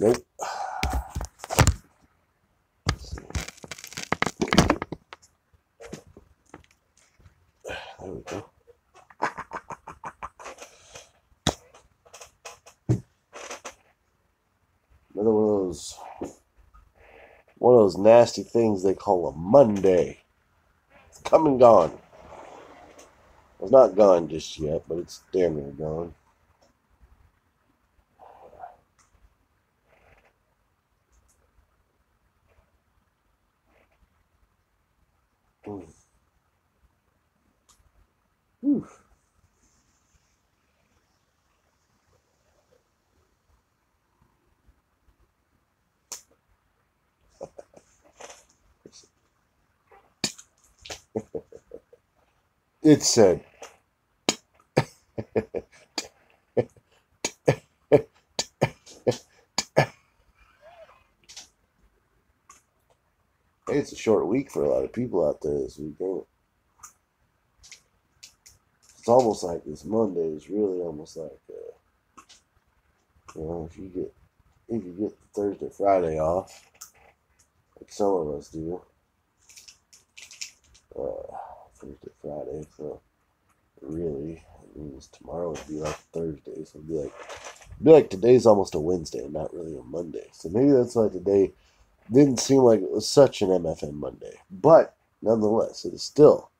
Nope. There we go. Another one of those nasty things they call a Monday. It's come and gone. It's not gone just yet, but it's damn near gone. Whew. It said, it's a short week for a lot of people out there this weekend. It's almost like this Monday is really almost like, if you get the Thursday, Friday off, like some of us do, Thursday, Friday, so really, it means tomorrow would be like Thursday, so it'd be like today's almost a Wednesday and not really a Monday. So maybe that's why today didn't seem like it was such an MFN Monday. But nonetheless, it is still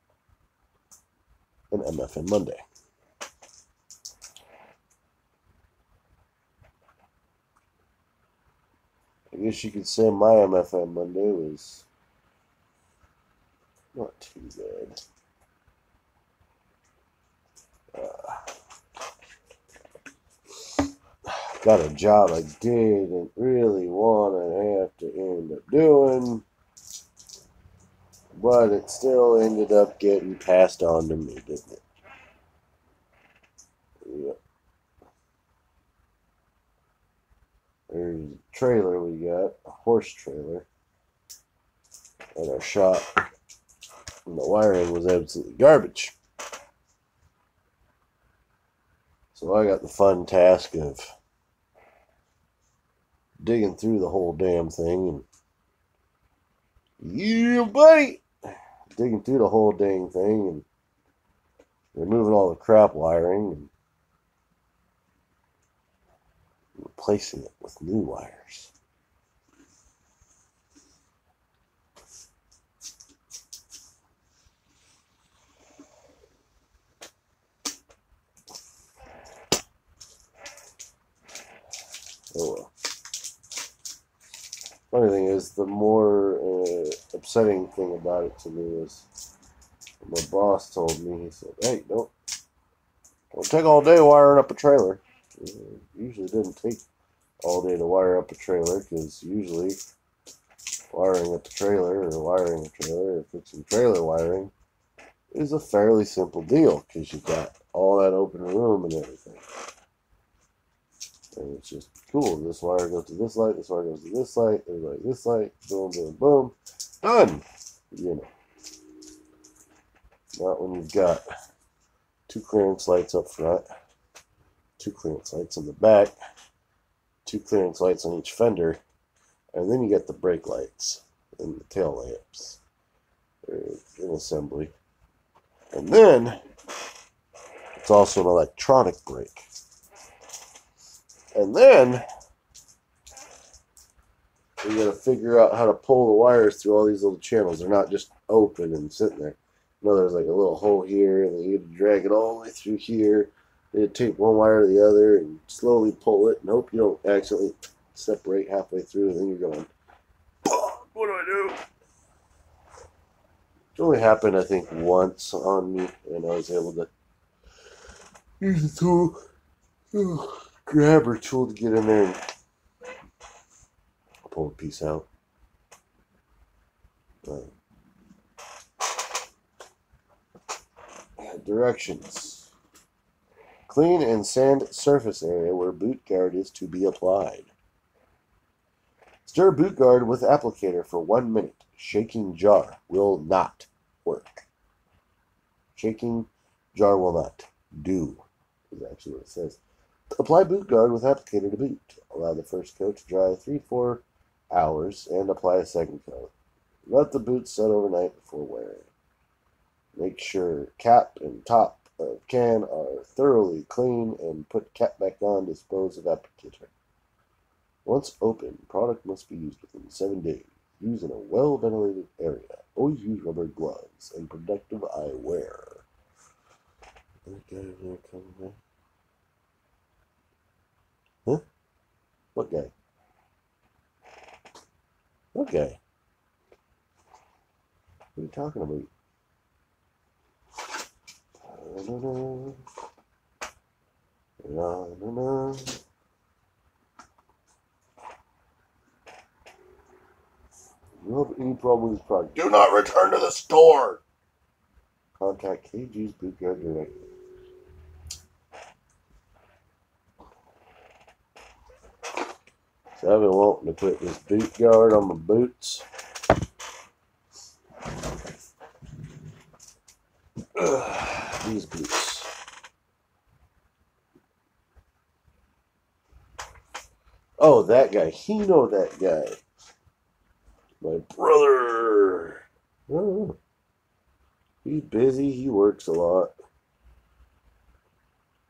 an MFN Monday. I guess you could say my MFN Monday was not too bad. Got a job I didn't really want to have to end up doing, but it still ended up getting passed on to me, didn't it? Yep. There's a trailer we got, a horse trailer, at our shop, and the wiring was absolutely garbage. So I got the fun task of digging through the whole damn thing, and yeah, buddy, digging through the whole dang thing and removing all the crap wiring and replacing it with new wires. Oh well. Funny thing is, the more upsetting thing about it to me is my boss told me, he said, hey, don't take all day wiring up a trailer. Usually didn't take all day to wire up a trailer, because usually wiring up a trailer or fixing trailer wiring is a fairly simple deal, because you've got all that open room and everything. And it's just cool. This wire goes to this light, this wire goes to this light, this light, boom, boom, boom. Done! You know. Not when you've got 2 clearance lights up front, 2 clearance lights in the back, 2 clearance lights on each fender, and then you get the brake lights and the tail lamps in assembly. And then it's also an electronic brake. And then you got to figure out how to pull the wires through all these little channels. They're not just open and sitting there. No, there's like a little hole here, and then you have to drag it all the way through here. You take one wire to the other and slowly pull it, and hope you don't accidentally separate halfway through, and then you're going, what do I do? It only happened, I think, once on me, and I was able to use the tool, grabber tool, to get in there and pull a piece out. Directions. Clean and sand surface area where boot guard is to be applied. Stir boot guard with applicator for 1 minute. Shaking jar will not work. Shaking jar will not do, is actually what it says. Apply boot guard with applicator to boot. Allow the first coat to dry 3-4 hours and apply a second coat. Let the boots set overnight before wearing. Make sure cap and top of can are thoroughly clean and put cap back on to dispose of applicator. Once open, product must be used within 7 days. Use in a well-ventilated area. Always use rubber gloves and protective eyewear. Huh? What guy? What guy? What are you talking about? You have any problem with this product? Do not return to the store! Contact KG's Boot Guard directly. So I've been wanting to put this boot guard on my boots. These boots. Oh, that guy. He know that guy. My brother. Oh, he's busy. He works a lot.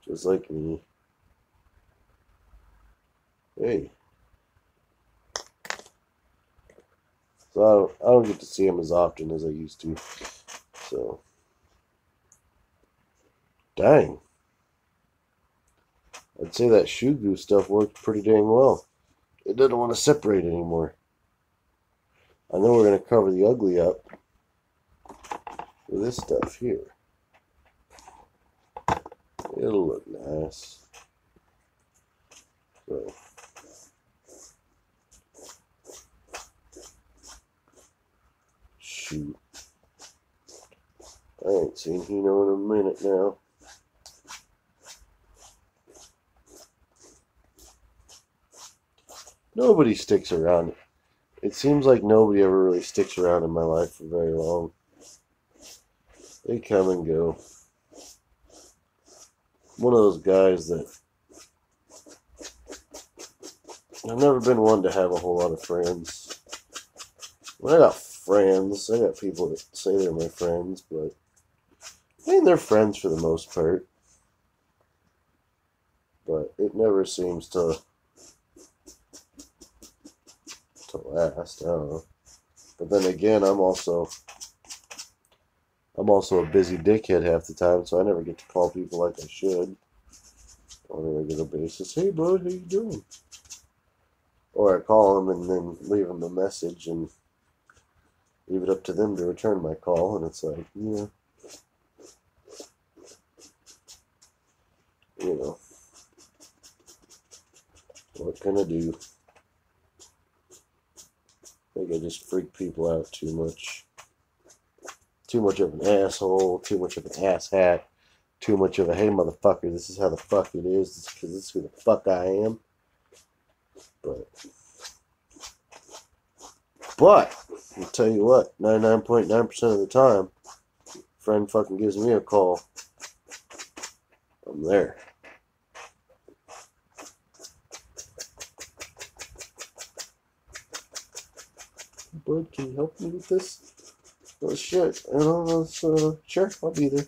Just like me. Hey. So I don't get to see him as often as I used to. So. Dang. I'd say that shoe glue stuff worked pretty dang well. It doesn't want to separate anymore. I know we're going to cover the ugly up with this stuff here. It'll look nice. So. Shoot. I ain't seen Hino in a minute now. Nobody sticks around. It seems like nobody ever really sticks around in my life for very long. They come and go. I'm one of those guys that I've never been one to have a whole lot of friends. When I got friends, I got people that say they're my friends, but I mean, they're friends for the most part. But it never seems to last. I don't know. But then again, I'm also a busy dickhead half the time, so I never get to call people like I should on a regular basis. Hey, bud, how you doing? Or I call them and then leave them a message and leave it up to them to return my call, and it's like, yeah, you know, what can I do? I think I just freak people out too much. Too much of an asshole, too much of an asshat, too much of a, hey, motherfucker, this is how the fuck it is, because this is who the fuck I am. But I'll tell you what, 99.9% of the time, friend fucking gives me a call, I'm there. Bud, can you help me with this? Oh shit, I don't know, sure, I'll be there.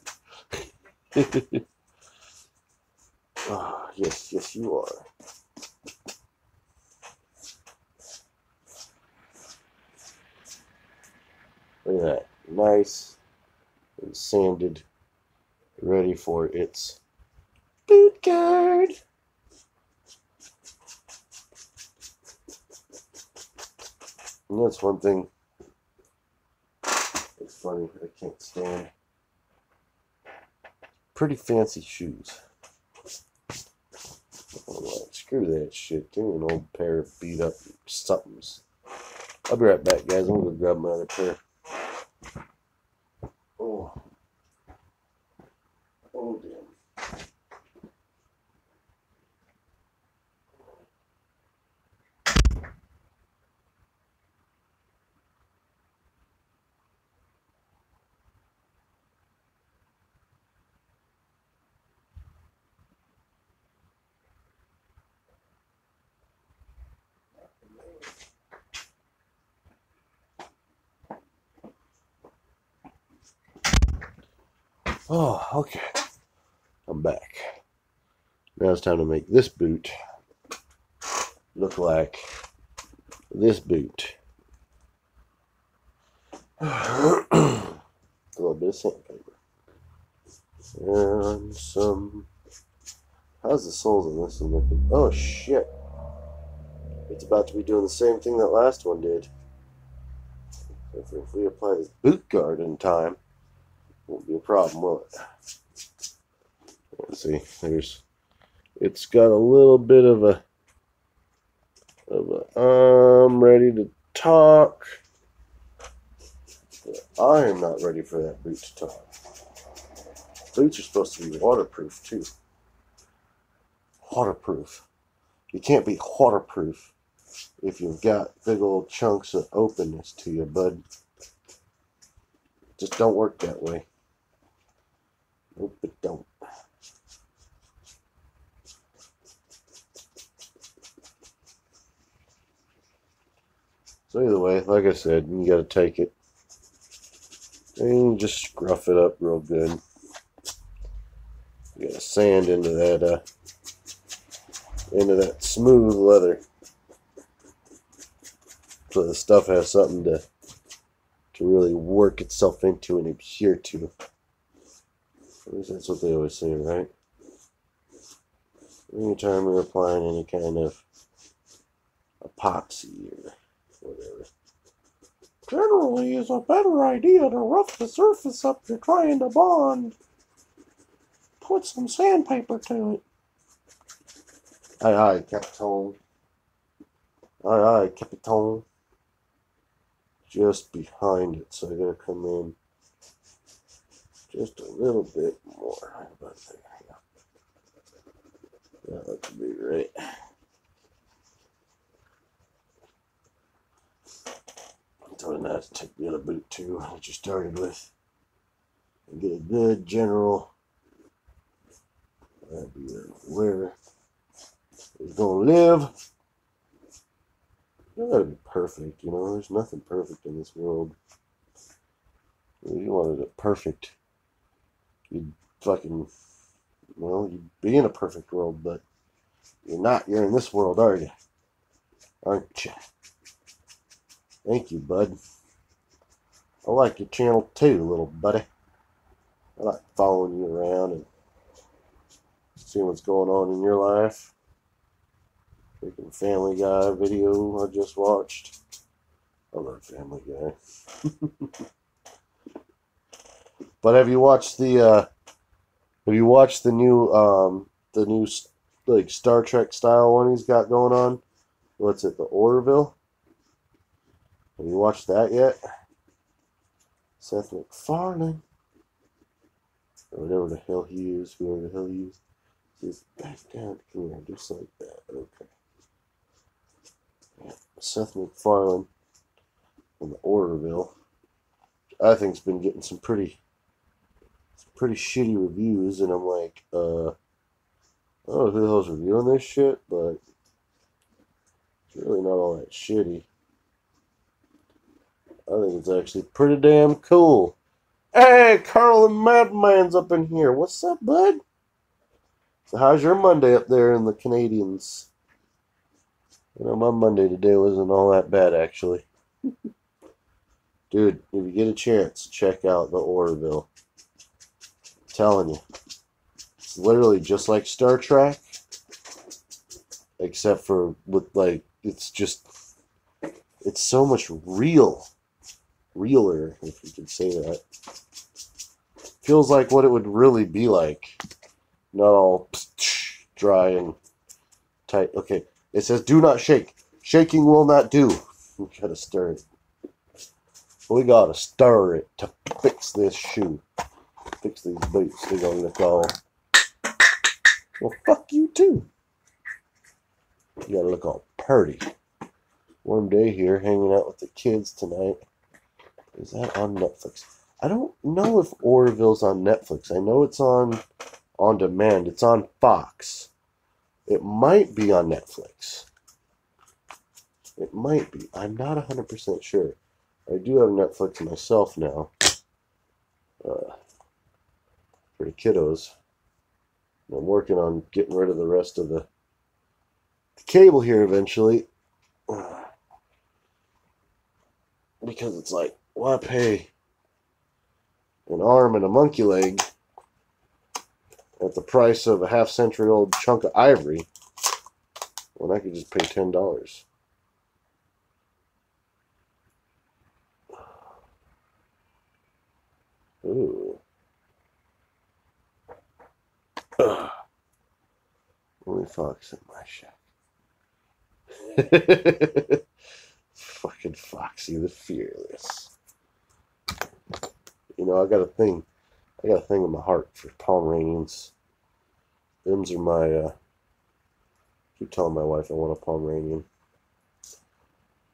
Ah, yes, you are. Look at that, nice and sanded, ready for its boot guard. And that's one thing. It's funny, I can't stand pretty fancy shoes. I'm like, screw that shit. Give me an old pair of beat up somethings. I'll be right back, guys. I'm gonna go grab my other pair. Oh, damn. Oh, okay. I'm back. Now it's time to make this boot look like this boot. A little bit of sandpaper. And some... How's the soles on this one looking? Oh, shit. It's about to be doing the same thing that last one did. If we apply this boot guard in time, won't be a problem, will it? Let's see. It's got a little bit of a I'm ready to talk. But I am not ready for that boot to talk. Boots are supposed to be waterproof too. Waterproof. You can't be waterproof if you've got big old chunks of openness to you, bud. Just don't work that way. Nope, it don't. So either way, like I said, you gotta take it and just scruff it up real good. You gotta sand into that smooth leather, so the stuff has something to really work itself into and adhere to. At least that's what they always say, right? Anytime you're applying any kind of epoxy or whatever. Generally, it's a better idea to rough the surface up you're trying to bond. Put some sandpaper to it. Aye, aye, Capitone. Aye, aye, Capitone. Just behind it, so I gotta come in just a little bit more. How about there? That looks be right. So now to take the other boot too, that you started with, and get a good general idea where it's gonna live. You gotta be perfect, you know. There's nothing perfect in this world. If you wanted it perfect, you'd fucking, well, you'd be in a perfect world, but you're not. You're in this world, are you? Aren't you? Thank you, bud. I like your channel too, little buddy. I like following you around and seeing what's going on in your life. Freaking Family Guy video I just watched. I love Family Guy. But have you watched the new like Star Trek style one he's got going on? What's it, the Orville? Have you watched that yet? Seth MacFarlane, or whatever the hell he is, whoever the hell he is. He's back down. Come here, just like that. Okay. Yeah. Seth MacFarlane on the Orville. I think's been getting some pretty shitty reviews, and I'm like, I don't know who the hell's reviewing this shit, but it's really not all that shitty. I think it's actually pretty damn cool. Hey, Carl and Madman's up in here. What's up, bud? So how's your Monday up there in the Canadians? You know, my Monday today wasn't all that bad, actually. Dude, if you get a chance, check out the Orville. I'm telling you. It's literally just like Star Trek. Except for, with like, it's so much realer, if you could say that. Feels like what it would really be like. Not all dry and tight. Okay, it says do not shake. Shaking will not do. We gotta stir it. We gotta stir it to fix this shoe. Fix these boots. They're gonna look all... Well, fuck you too. You gotta look all purty. Warm day here, hanging out with the kids tonight. Is that on Netflix? I don't know if Orville's on Netflix. I know it's on demand. It's on Fox. It might be on Netflix. It might be. I'm not 100% sure. I do have Netflix myself now. for the kiddos. And I'm working on getting rid of the rest of the cable here eventually. Because it's like, why pay an arm and a monkey leg at the price of a half-century-old chunk of ivory when I could just pay $10? Ooh. Only fox in my shack. Fucking Foxy the Fearless. You know, I got a thing in my heart for Pomeranians. Them's are my, keep telling my wife I want a Pomeranian.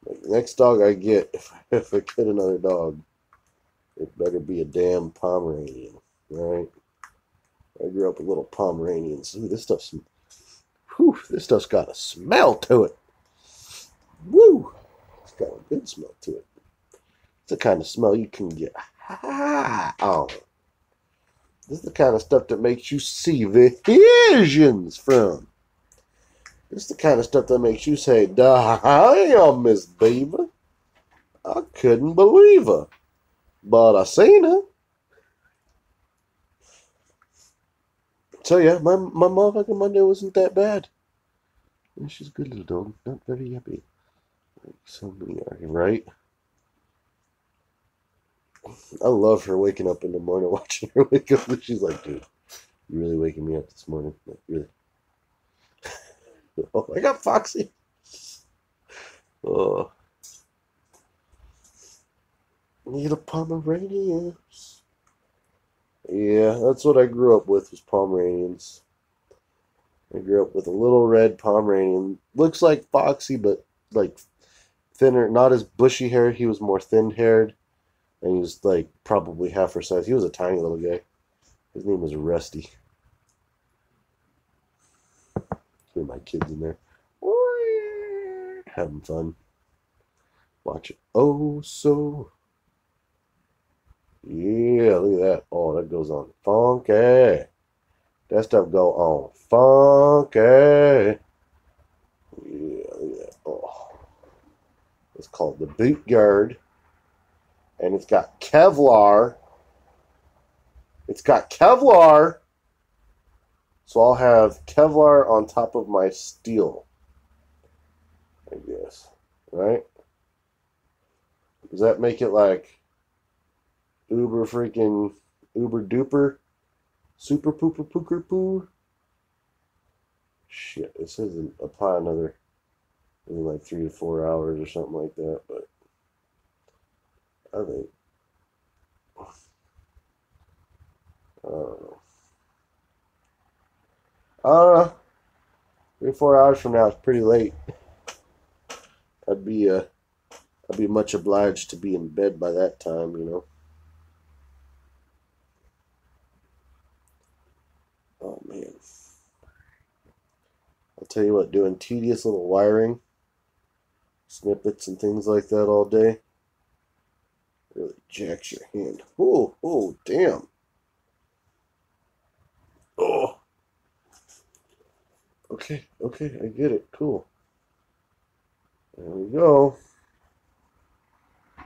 Like, the next dog I get, if I get another dog, it better be a damn Pomeranian, right? I grew up with little Pomeranians. Ooh, this stuff's got a smell to it. Woo! It's got a good smell to it. It's the kind of smell you can get oh. This is the kind of stuff that makes you see visions from. This is the kind of stuff that makes you say, damn, Miss Beaver. I couldn't believe her. But I seen her. So yeah, my motherfucking Monday wasn't that bad. And she's a good little dog. Not very happy. Like so many are, right? I love her waking up in the morning, watching her wake up. And she's like, dude, you really waking me up this morning? Like, really? Oh, I got Foxy. Oh. Need a Pomeranians. Yeah, that's what I grew up with, was Pomeranians. I grew up with a little red Pomeranian. Looks like Foxy, but like thinner, not as bushy hair. He was more thin-haired. And he was like probably half her size. He was a tiny little guy. His name was Rusty. Hear my kids in there. Having fun. Watch it. Oh, so. Yeah, look at that. Oh, that goes on funky. That stuff go on funky. Yeah, look at that. Oh. It's called the boot guard. And it's got Kevlar. It's got Kevlar. So I'll have Kevlar on top of my steel, I guess. Right? Does that make it like uber duper? Super pooper pooker poo? Shit, it says apply another maybe like 3 to 4 hours or something like that, but I think I don't know. 3 or 4 hours from now is pretty late. I'd be much obliged to be in bed by that time, you know. Oh man. I'll tell you what, doing tedious little wiring snippets and things like that all day really jacks your hand. Oh, damn. Oh. Okay, I get it. Cool. There we go. I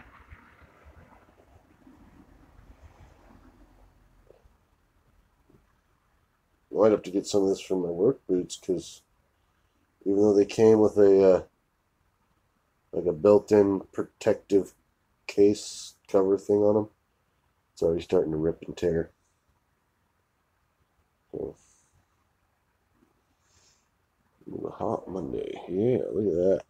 might have to get some of this from my work boots, because even though they came with a like a built-in protective case cover thing on them, it's already starting to rip and tear. So, a hot Monday. Yeah, look at that.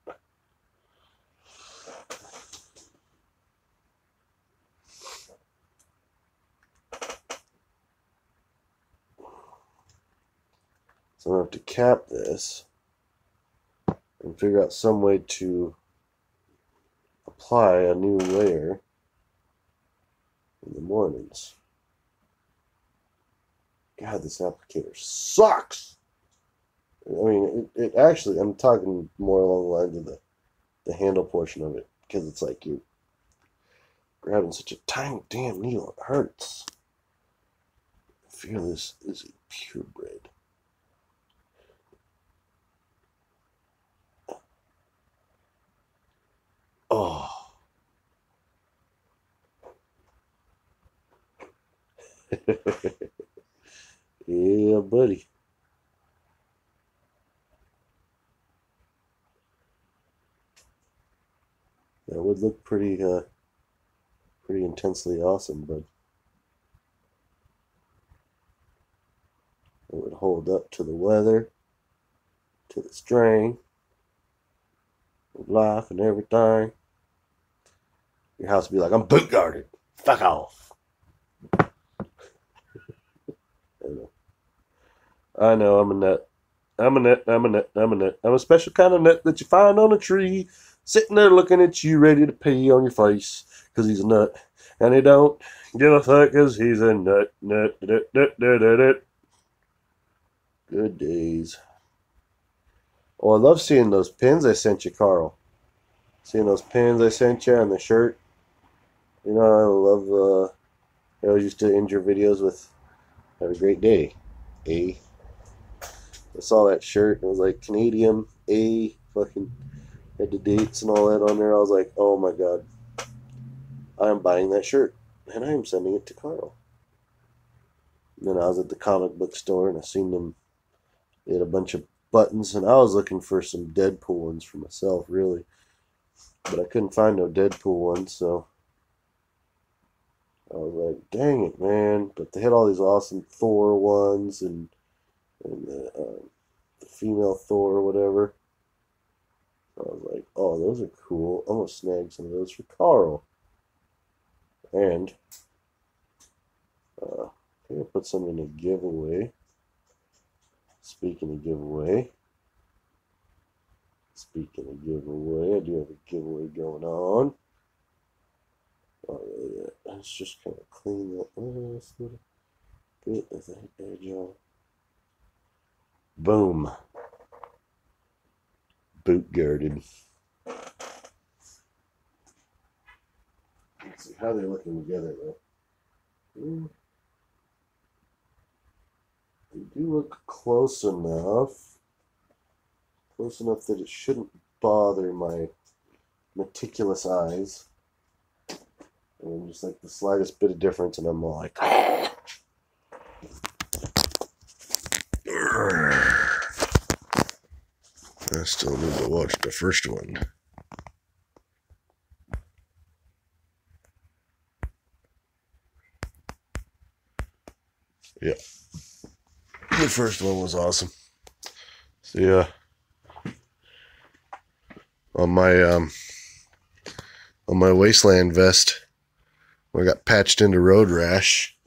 So I'm going to have to cap this and figure out some way to apply a new layer in the mornings. God, this applicator sucks. I mean, it actually, I'm talking more along the lines of the handle portion of it, because it's like you're grabbing such a tiny damn needle, it hurts. feel this is a purebred. Oh. Yeah, buddy. That would look pretty intensely awesome, but it would hold up to the weather, to the strain of life and everything. Your house would be like, I'm boot guarded. Fuck off. I know, I'm a nut. I'm a nut, I'm a nut, I'm a nut. I'm a special kind of nut that you find on a tree, sitting there looking at you, ready to pee on your face, because he's a nut. And he don't give a fuck, because he's a nut, nut, nut, nut, nut, nut, nut. Good days. Oh, I love seeing those pins I sent you, Carl. Seeing those pins I sent you on the shirt. You know, I love, I always used to end your videos with, have a great day, A. I saw that shirt and it was like Canadian A, fucking had the dates and all that on there. I was like, oh my god, I am buying that shirt and I am sending it to Carl. And then I was at the comic book store and I seen them. They had a bunch of buttons and I was looking for some Deadpool ones for myself, really, but I couldn't find no Deadpool ones, so I was like, dang it, man. But they had all these awesome Thor ones and the female Thor or whatever. I was like, oh, those are cool. I'm going to snag some of those for Carl. And I'm going to put some in a giveaway. Speaking of giveaway, I do have a giveaway going on. Oh, yeah. Let's just kind of clean that last little bit of that edge off. Boom. Boot guarded. Let's see how they're looking together though. They do look close enough. Close enough that it shouldn't bother my meticulous eyes. And just like the slightest bit of difference, and I'm all like, I still need to watch the first one. Yeah. The first one was awesome. So yeah. On my wasteland vest, where I got patched into road rash.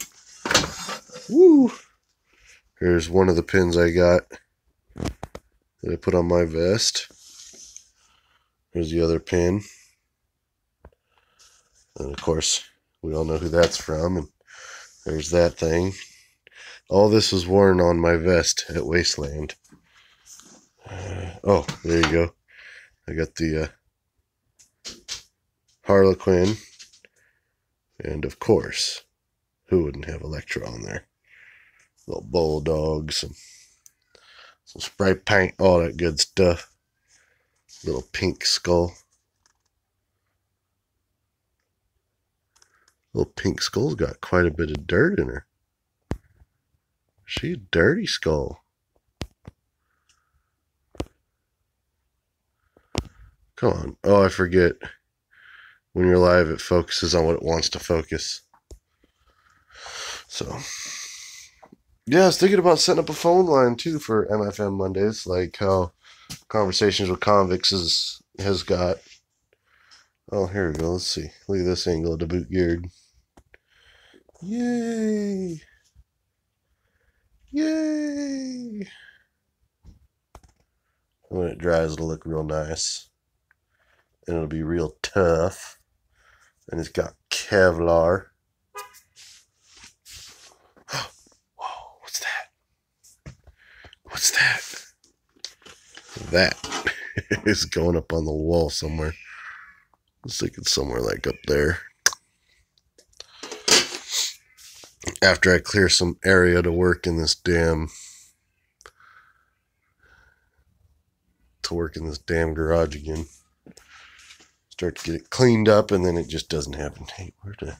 Woo! Here's one of the pins I got that I put on my vest. Here's the other pin. And of course, we all know who that's from. And there's that thing. All this was worn on my vest at Wasteland. Oh, there you go. I got the Harlequin. And of course, who wouldn't have Electra on there? Little bulldog, some spray paint, all that good stuff. Little pink skull. Little pink skull's got quite a bit of dirt in her. She's a dirty skull. Come on. Oh, I forget. When you're live, it focuses on what it wants to focus. So, yeah, I was thinking about setting up a phone line, too, for MFn Mondays, like how Conversations with Convicts has got. Oh, here we go. Let's see. Look at this angle of the boot geared. Yay! Yay! When it dries, it'll look real nice. And it'll be real tough. And it's got Kevlar. Whoa, what's that? What's that? That is going up on the wall somewhere. Looks like it's somewhere like up there. after I clear some area to work in this damn garage again. Start to get it cleaned up, and then it just doesn't happen. Hey, where the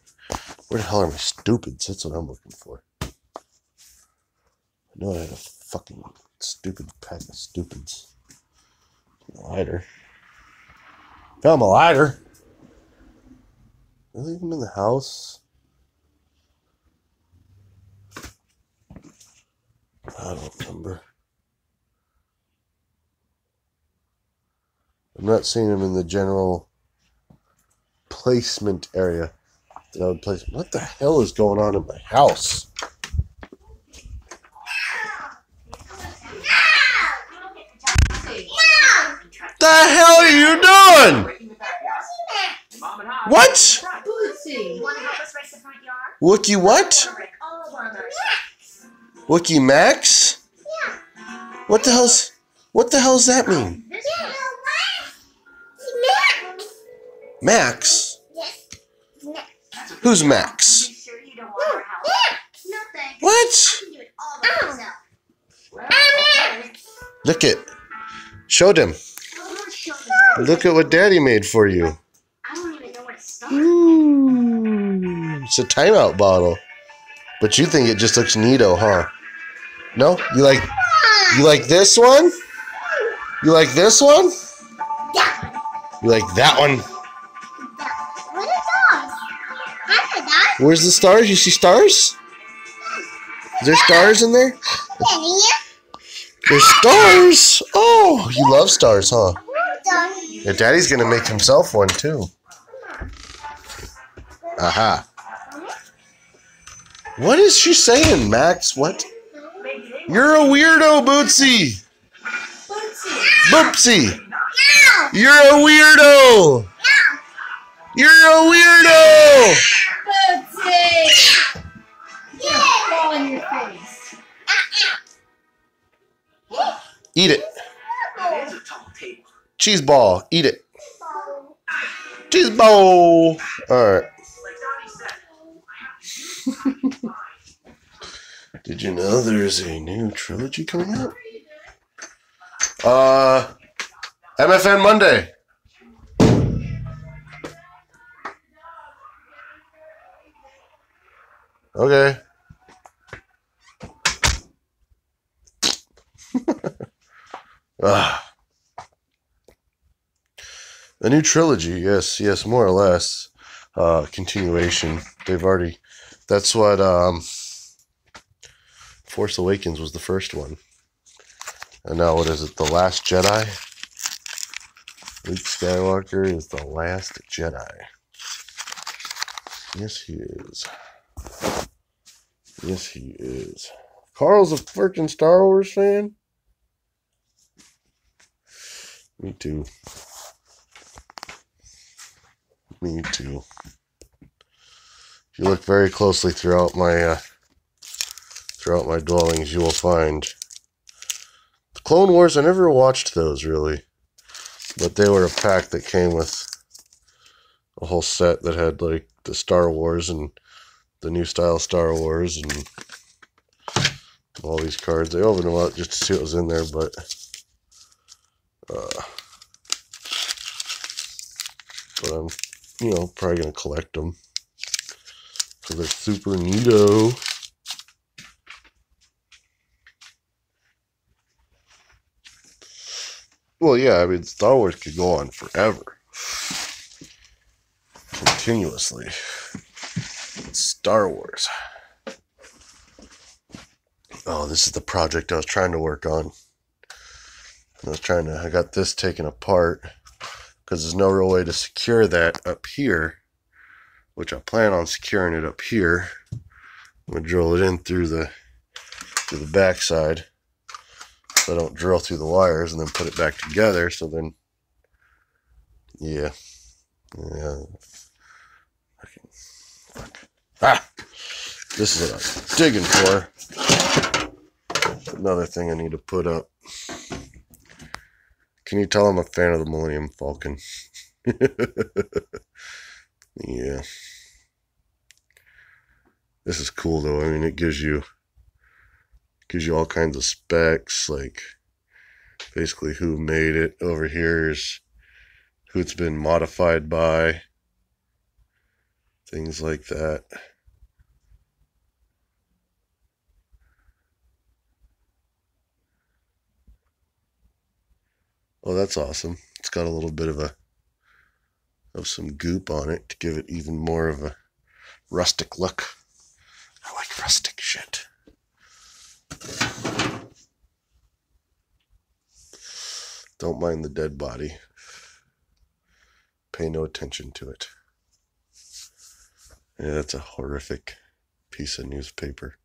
hell are my stupids? That's what I'm looking for. I know I had a fucking stupid pack of stupids. Lighter. Found my lighter. Did I leave them in the house? I don't remember. I'm not seeing them in the general placement area that I would place. What the hell is going on in my house? The hell are you doing? What? Wookie what? Wookie Max? What the hell's that mean? Max? Who's Max? What? Look it. Showed him. Look at what Daddy made for you. Ooh, it's a timeout bottle. But you think it just looks neato, huh? No? You like this one? You like this one? You like that one? Where's the stars? You see stars? Is there stars in there? There's stars! Oh, you love stars, huh? Yeah, Daddy's gonna make himself one, too. Aha. What is she saying, Max? What? You're a weirdo, Bootsy! Boopsy! You're a weirdo! You're a weirdo! Bootsy! Ball in your face. Eat it. Cheese ball. Eat it. Cheese ball. Alright. Did you know there's a new trilogy coming out? MFn Monday. Okay. A new trilogy, yes, more or less. Continuation. That's what, Force Awakens was the first one. And now what is it, The Last Jedi? Luke Skywalker is the last Jedi. Yes, he is. Yes, he is. Carl's a freaking Star Wars fan? Me too. Me too. If you look very closely throughout my dwellings, you will find the Clone Wars. I never watched those really, but they were a pack that came with a whole set that had like the Star Wars and the new style Star Wars and all these cards. I opened them up just to see what was in there, but I'm, probably gonna collect them because they're super neato. Well, yeah, I mean, Star Wars could go on forever, continuously. Star Wars. Oh, this is the project I was trying to work on. I got this taken apart because there's no real way to secure that up here, which I plan on securing it up here. I'm gonna drill it in through the back side, so I don't drill through the wires, and then put it back together. So then, yeah. Fuck. This is what I'm digging for. Another thing I need to put up. Can you tell I'm a fan of the Millennium Falcon? Yeah. This is cool though. I mean, it gives you all kinds of specs, like basically who made it. Over here is who it's been modified by, things like that. Oh, that's awesome. It's got a little bit of some goop on it to give it even more of a rustic look. I like rustic shit. Don't mind the dead body. Pay no attention to it. Yeah, that's a horrific piece of newspaper.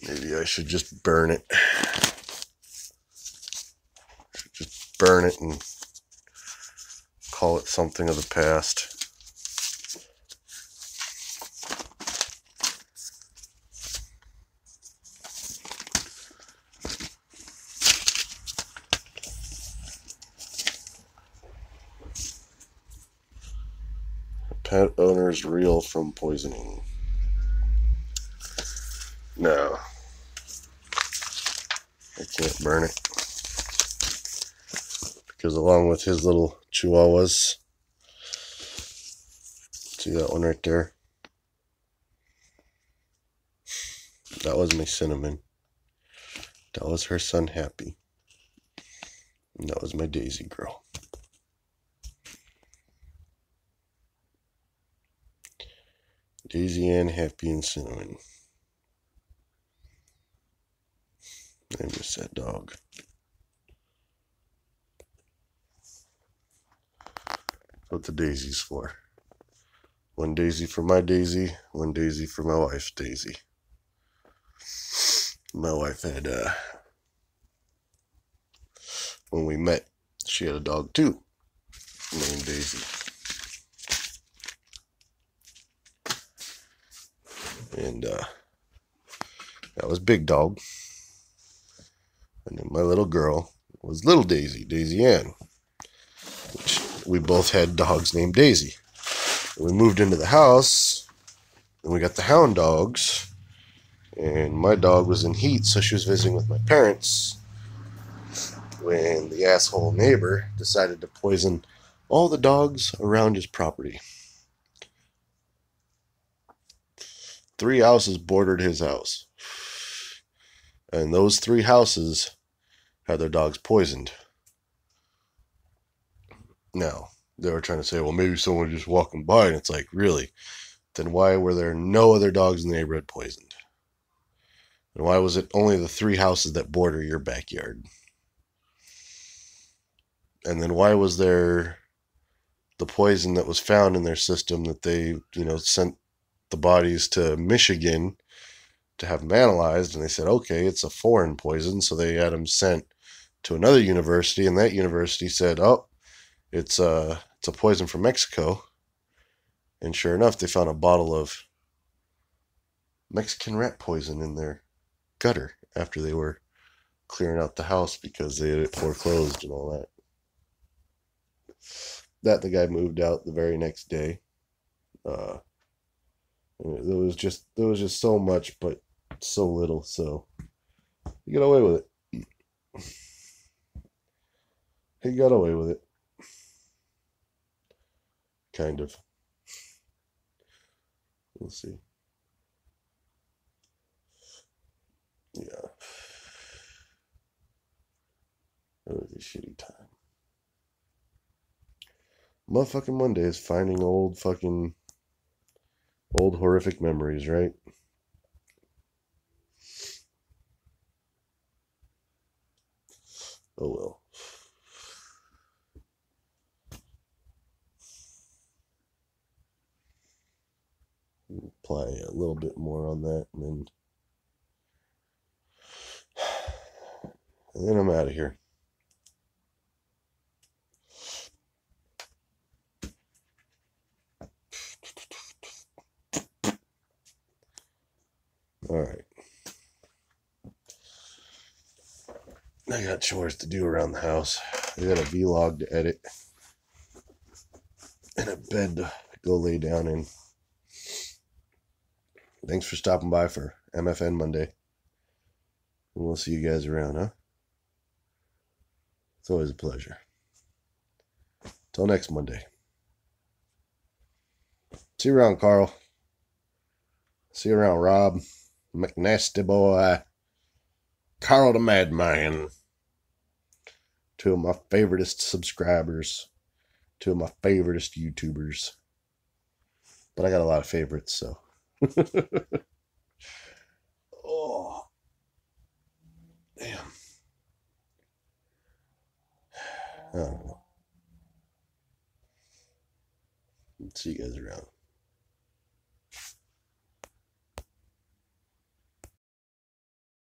Maybe I should just burn it. Just burn it and call it something of the past. Pet owners reel from poisoning. No, I can't burn it. Because along with his little chihuahuas, see that one right there? That was my Cinnamon. That was her son Happy. And that was my Daisy girl. Daisy Ann, Happy, and Cinnamon. I miss that dog. That's what the daisy's for. One daisy for my Daisy, one daisy for my wife's Daisy. My wife had, when we met, she had a dog too, named Daisy. And that was Big Dog. And then my little girl was Little Daisy, Daisy Ann. Which we both had dogs named Daisy. And we moved into the house, and we got the hound dogs. And my dog was in heat, so she was visiting with my parents when the asshole neighbor decided to poison all the dogs around his property. 3 houses bordered his house. And those 3 houses had their dogs poisoned. Now, they were trying to say, well, maybe someone was just walking by, and it's like, really? Then why were there no other dogs in the neighborhood poisoned? And why was it only the 3 houses that border your backyard? And then why was there the poison that was found in their system that they, sent the bodies to Michigan to have them analyzed, and they said, okay, it's a foreign poison, so they had them sent to another university, and that university said, oh, it's a poison from Mexico. And sure enough, they found a bottle of Mexican rat poison in their gutter after they were clearing out the house because they had it foreclosed and all that. The guy moved out the very next day. There was just so much, but so little, so he got away with it. He got away with it. Kind of. We'll see. Yeah. That was a shitty time. Motherfucking Monday is finding old horrific memories, right? Oh well. Apply a little bit more on that, and then I'm out of here. All right. I got chores to do around the house. I got a vlog to edit and a bed to go lay down in. Thanks for stopping by for MFN Monday. And we'll see you guys around, huh? It's always a pleasure. Till next Monday. See you around, Carl. See you around, Rob. McNasty Boy. Carl the Madman. Two of my favoriteest subscribers. Two of my favoriteest YouTubers. But I got a lot of favorites, so. Oh. Damn. I don't know. See you guys around.